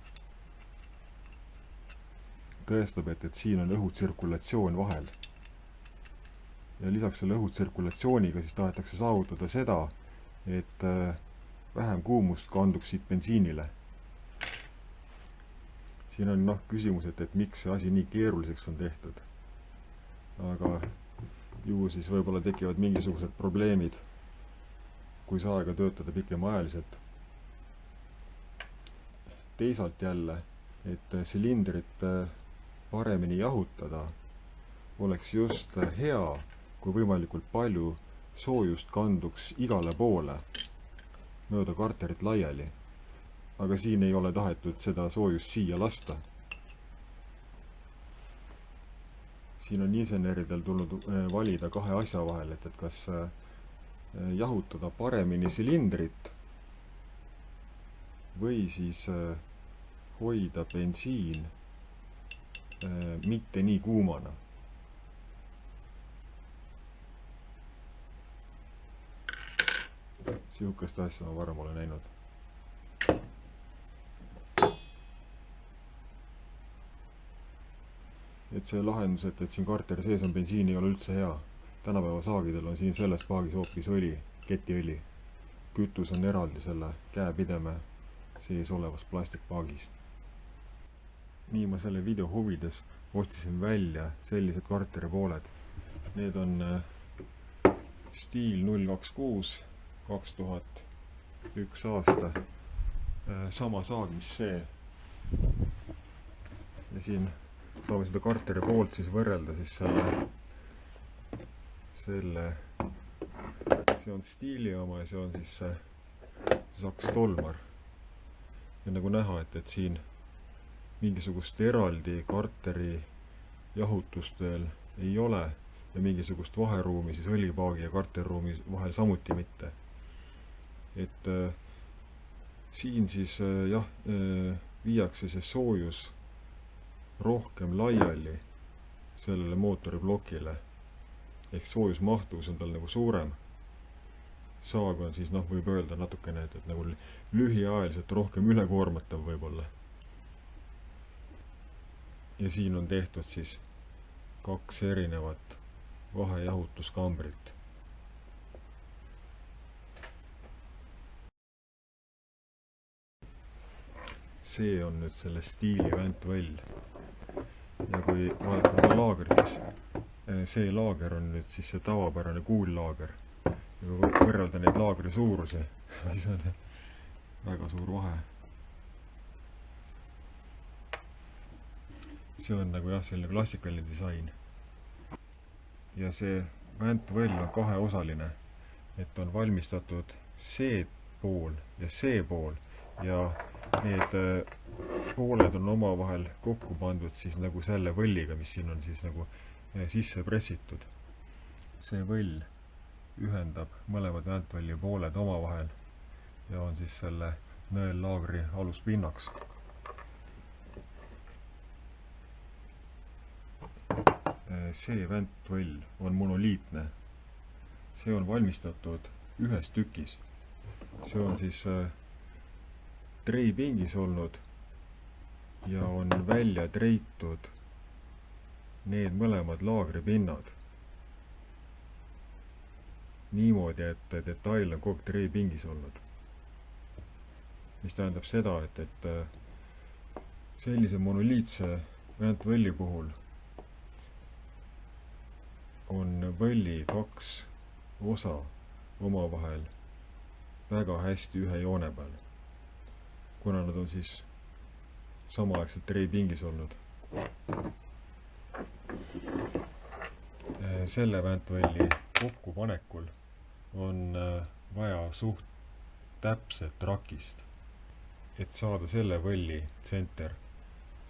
tõestab, et siin on õhutsirkulatsioon vahel. Ja lisaks selle õhutsirkulatsiooniga siis tahetakse saavutada seda, et vähem kuumust kanduks siit bensiinile. Siin on küsimus, et miks see asi nii keeruliseks on tehtud. Aga ju siis võib-olla tekivad mingisugused probleemid, kui see aega töötada pikemaajaliselt. Teisalt jälle, et silindrit paremini jahutada, oleks just hea, kui võimalikult palju soojust kanduks igale poole mööda karterit laiali. Aga siin ei ole tahetud seda soojust siia lasta. Siin on inseneridel tulnud valida 2 asja vahel, et kas jahutada paremini silindrit või siis hoida bensiin mitte nii kuumana. Sihukest asja ma varem olen näinud. Et see lahendus, et siin karteri sees on bensiin, ei ole üldse hea. Tänapäeva saagidel on siin selles paagis hoopis õli, ketiõli. Kütus on eraldi selle käepideme sees olevas plastikpaagis. Nii ma selle video huvides ostisin välja sellised karteripooled. Need on Stihl 026 2001 aasta. Sama saag, mis see. Ja siin saame seda karteri poolt siis võrrelda siis see on Stihli oma ja see on siis Saks Tolmar. Ja nagu näha, et siin mingisugust eraldi karteri jahutust veel ei ole ja mingisugust vaheruumi siis õlipaagi ja karteriruumi vahel samuti mitte. Et siin siis viiakse see soojus rohkem laiali sellele mootoriplokile. Ehk soojusmahtuvus on tal nagu suurem. Saag on siis, võib öelda natukene, et nagu lühiajaliselt rohkem ülekoormatav võib-olla. Ja siin on tehtud siis 2 erinevat vahejahutuskambrit. See on nüüd selle stiili väntvõll. Ja kui vaadata seda laagrit, siis see laager on nüüd siis see tavapärane kuullaager. Ja kui võrrelda neid laagri suurusi, siis on väga suur vahe. See on nagu selline klassikaline disain. Ja see väntvõll on 2-osaline, et on valmistatud see pool ja see pool ja need pooled on omavahel kokku pandud siis nagu selle võlliga, mis siin on siis nagu sisse pressitud. See võll ühendab mõlemad väntvõlli pooled omavahel ja on siis selle nõellaagri aluspinnaks. See väntvõll on monoliitne. See on valmistatud 1 tükis. See on siis treipingis olnud ja on välja treitud need mõlemad laagripinnad niimoodi, et detail on kogu treipingis olnud. Mis tähendab seda, et sellise monoliitse väntvõlli puhul on võlli 2 osa omavahel väga hästi ühe joone peal, kuna nad on siis samaaegselt treipingis olnud. Selle väntvõlli kokkupanekul on vaja suht täpset rakist, et saada selle võlli tsenter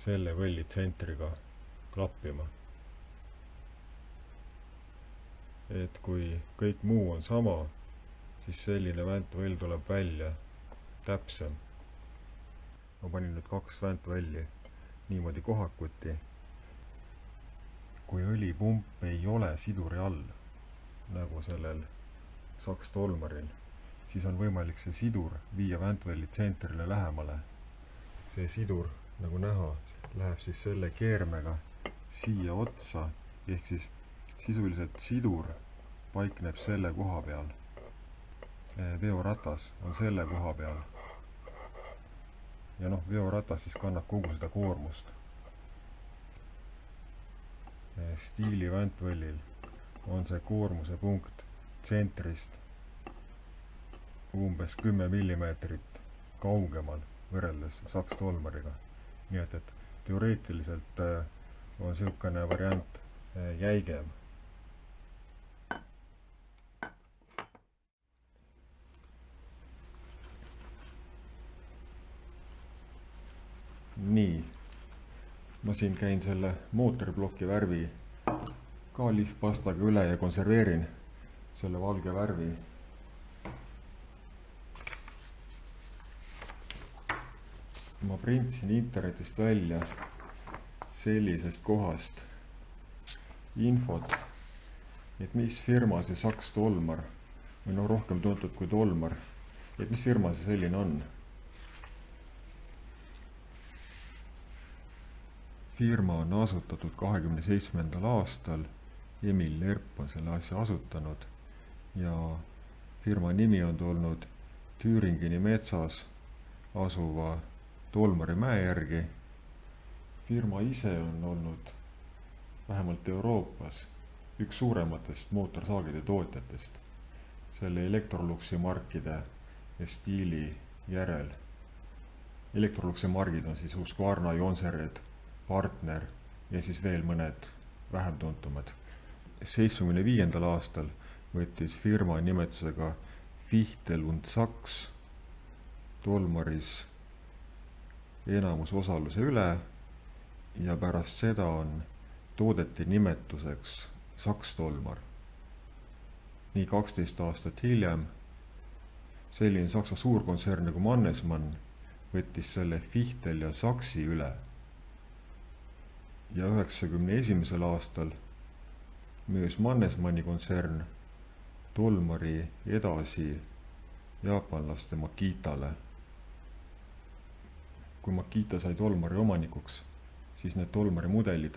selle võlli tsentriga klappima. Et kui kõik muu on sama, siis selline väntvõll tuleb välja täpsem. Ma panin nüüd 2 väntvälli niimoodi kohakuti. Kui õlipump ei ole siduri all, nagu sellel Saks Tolmaril, siis on võimalik see sidur viia väntvälli tsentrile lähemale. See sidur, nagu näha, läheb siis selle keermega siia otsa, ehk siis sisuliselt sidur paikneb selle koha peal. Veoratas on selle koha peal. Ja veoratas siis kannab kogu seda koormust. Stiili väntvõllil on see koormuse punkt tsentrist umbes 10 millimeetrit kaugemal võrreldes Saks Tolmariga. Nii et teoreetiliselt on selline variant jäigem. Nii, ma siin käin selle mootoriploki värvi ka lihvpastaga üle ja konserveerin selle valge värvi. Ma printsin internetist välja sellisest kohast infot, et mis firma see Saks Tolmar, või rohkem tuntud kui Tolmar, et mis firma see selline on. Firma on asutatud 27. aastal, Emil Lerp on selle asja asutanud ja firma nimi on tulnud Thüringeni metsas asuva Tolmari mäe järgi. Firma ise on olnud vähemalt Euroopas üks suurematest mootorsaagide tootjatest selle Electroluxi markide ja stiili järel. Electroluxi margid on siis Husqvarna, Jonsered, Partner ja siis veel mõned vähem tuntumad. 75. aastal võttis firma nimetusega Fichtel und Saks Tolmaris enamus osaluse üle ja pärast seda on toodeti nimetuseks Saks Tolmar. Nii 12 aastat hiljem selline Saksa suurkontsern nagu Mannesmann võttis selle Fichtel ja Saksi üle ja 1991. aastal müüs Mannesmanni kontsern tolmari edasi jaapanlaste Makitale. Kui Makita sai tolmari omanikuks, siis need tolmari mudelid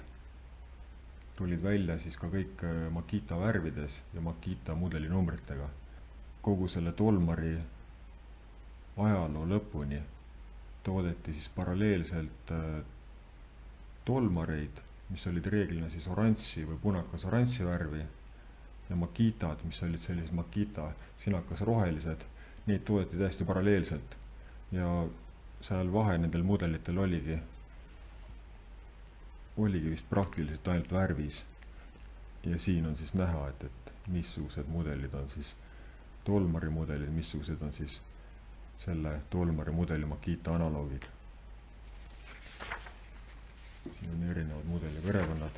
tulid välja siis ka kõik Makita värvides ja Makita mudeli numbritega. Kogu selle tolmari ajaloo lõpuni toodeti siis paralleelselt tolmareid, mis olid reeglina siis oranži või punakas oranži värvi, ja Makitad, mis olid sellised Makita sinakas rohelised, neid toodeti täiesti paralleelselt ja seal vahe nendel mudelitel oligi vist praktiliselt ainult värvis. Ja siin on siis näha, et missugused mudelid on siis tolmari mudelid, missugused on siis selle tolmari mudeli Makita analoogid. Siin on erinevad mudeli perekonnad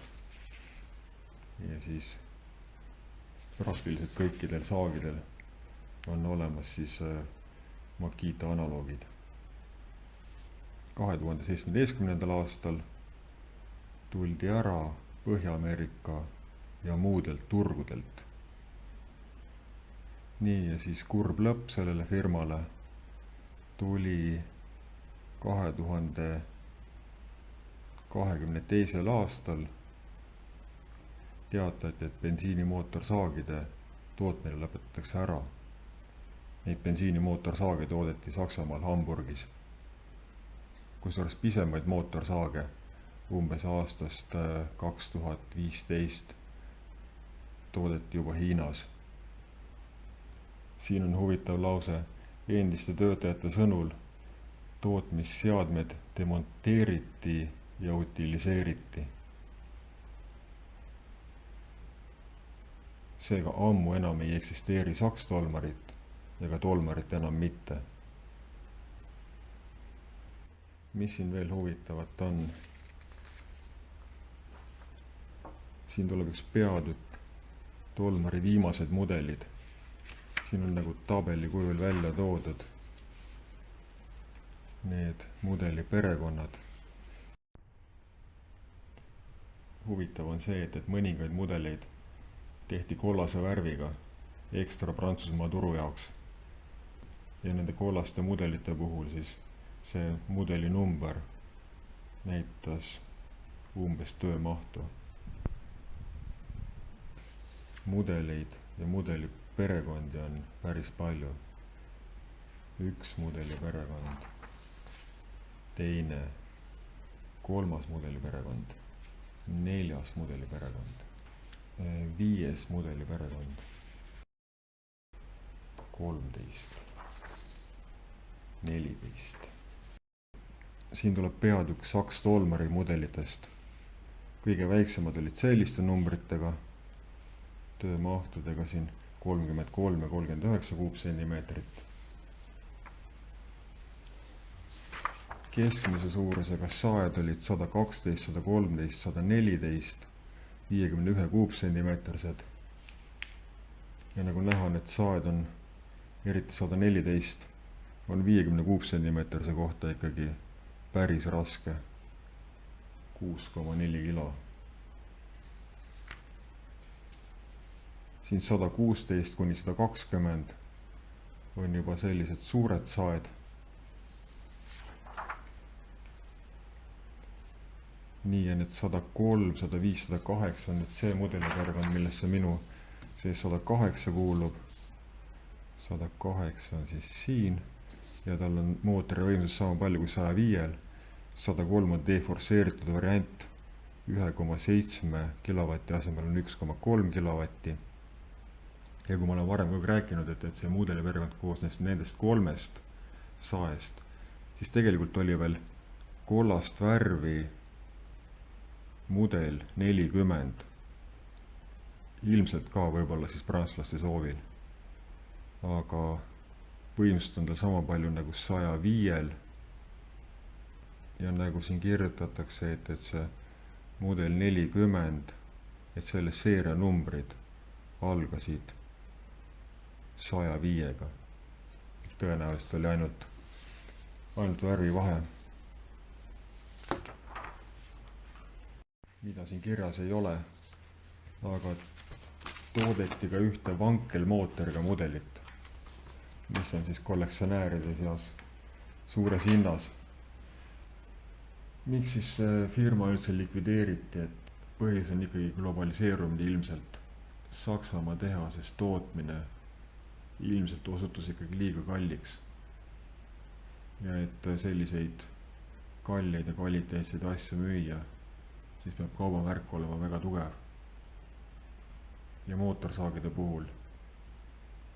ja siis praktiliselt kõikidel saagidel on olemas siis Makita analoogid. 2017. aastal tuldi ära Põhja-Ameerika ja muudelt turgudelt. Nii, ja siis kurb lõpp sellele firmale tuli 2022. aastal. Teatati, et bensiinimootorsaagide tootmine lõpetatakse ära. Neid bensiinimootorsaage toodeti Saksamaal Hamburgis. Kusjuures pisemaid mootorsaage umbes aastast 2015 toodeti juba Hiinas. Siin on huvitav lause. Endiste töötajate sõnul tootmisseadmed demonteeriti ja utiliseeriti. Seega ammu enam ei eksisteeri sakstolmarit ega tolmarit enam mitte. Mis siin veel huvitavat on? Siin tuleb üks peatükk, tolmari viimased mudelid. Siin on nagu tabeli kujul välja toodud need mudeli perekonnad. Huvitav on see, et mõningaid mudeleid tehti kollase värviga ekstra Prantsusmaa turu jaoks. Ja nende kollaste mudelite puhul siis see mudeli number näitas umbes töömahtu. Mudeleid ja mudeli perekondi on päris palju. Üks mudeli perekond, teine, kolmas mudeli perekond, neljas mudeli perekond, viies mudeli perekond, 13, 14. Siin tuleb peatükk Saks tolmari mudelitest. Kõige väiksemad olid selliste numbritega, töömahtudega siin 33 ja 39 kuupsentimeetrit. Keskmise suurusega saed olid 112, 113, 114, 51 kuupsentimeetrised. Ja nagu näha, need saed on, eriti 114, on 50 kuupsentimeetrise kohta ikkagi päris raske, 6,4 kilo. Siin 116 kuni 120 on juba sellised suured saed. Nii, ja need 103, 105, 108 on nüüd see mudeliperekond, millesse minu see 108 kuulub. 108 on siis siin ja tal on mootori võimsus sama palju kui 105. 103 on deforseeritud variant, 1,7 kilovatti asemel on 1,3 kilovatti. Ja kui ma olen varem kogu rääkinud, et see mudeliperekond koosnes nendest kolmest saest, siis tegelikult oli veel kollast värvi mudel 40. Ilmselt ka võib-olla siis prantslaste soovil. Aga võimsust on tal sama palju nagu 105. Ja nagu siin kirjutatakse, et see mudel 40, et selle seeria numbrid algasid 105-ga. Tõenäoliselt oli ainult värvi vahe. mida siin kirjas ei ole, aga toodeti ka ühte vankelmootoriga mudelit, mis on siis kollektsionääride seas suures hinnas. Miks siis firma üldse likvideeriti, et põhjus on ikkagi globaliseerumine ilmselt. Saksamaa tehases tootmine ilmselt osutus ikkagi liiga kalliks. Ja et selliseid kalleid ja kvaliteetseid asju müüa, siis peab kaubamärk olema väga tugev. Ja mootorsaagide puhul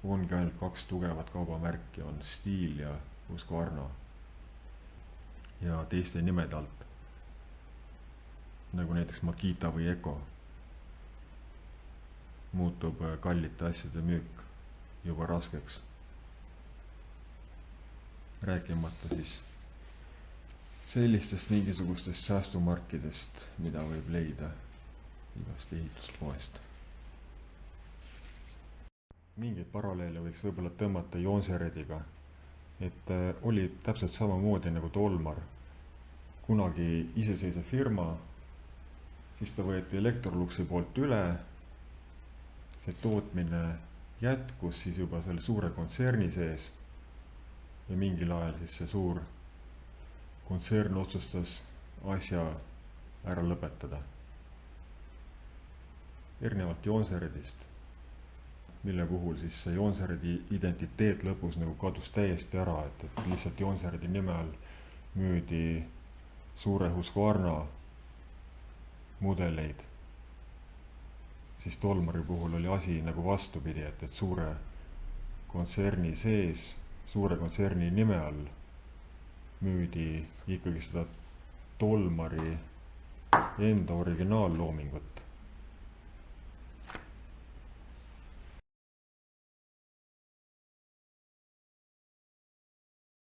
ongi ainult 2 tugevat kaubamärki, on Stihl ja Husqvarna. Ja teiste nimede alt, nagu näiteks Makita või Eko, muutub kallite asjade müük juba raskeks. Rääkimata siis sellistest mingisugustest säästumarkidest, mida võib leida igast ehituspoest. Mingeid paralleele võiks võib-olla tõmmata Jonserediga, et oli täpselt samamoodi nagu Tolmar. Kunagi iseseisev firma, siis ta võeti Electroluxi poolt üle, see tootmine jätkus siis juba selle suure kontserni sees ja mingil ajal siis see suur kontsern otsustas asja ära lõpetada. Erinevalt Jonseredist, mille puhul siis see Jonseredi identiteet lõpus nagu kadus täiesti ära, et lihtsalt Jonseredi nime all müüdi suure Husqvarna mudeleid. Siis Tolmari puhul oli asi nagu vastupidi, et suure kontserni sees, suure kontserni nime all müüdi ikkagi seda Tolmari enda originaalloomingut.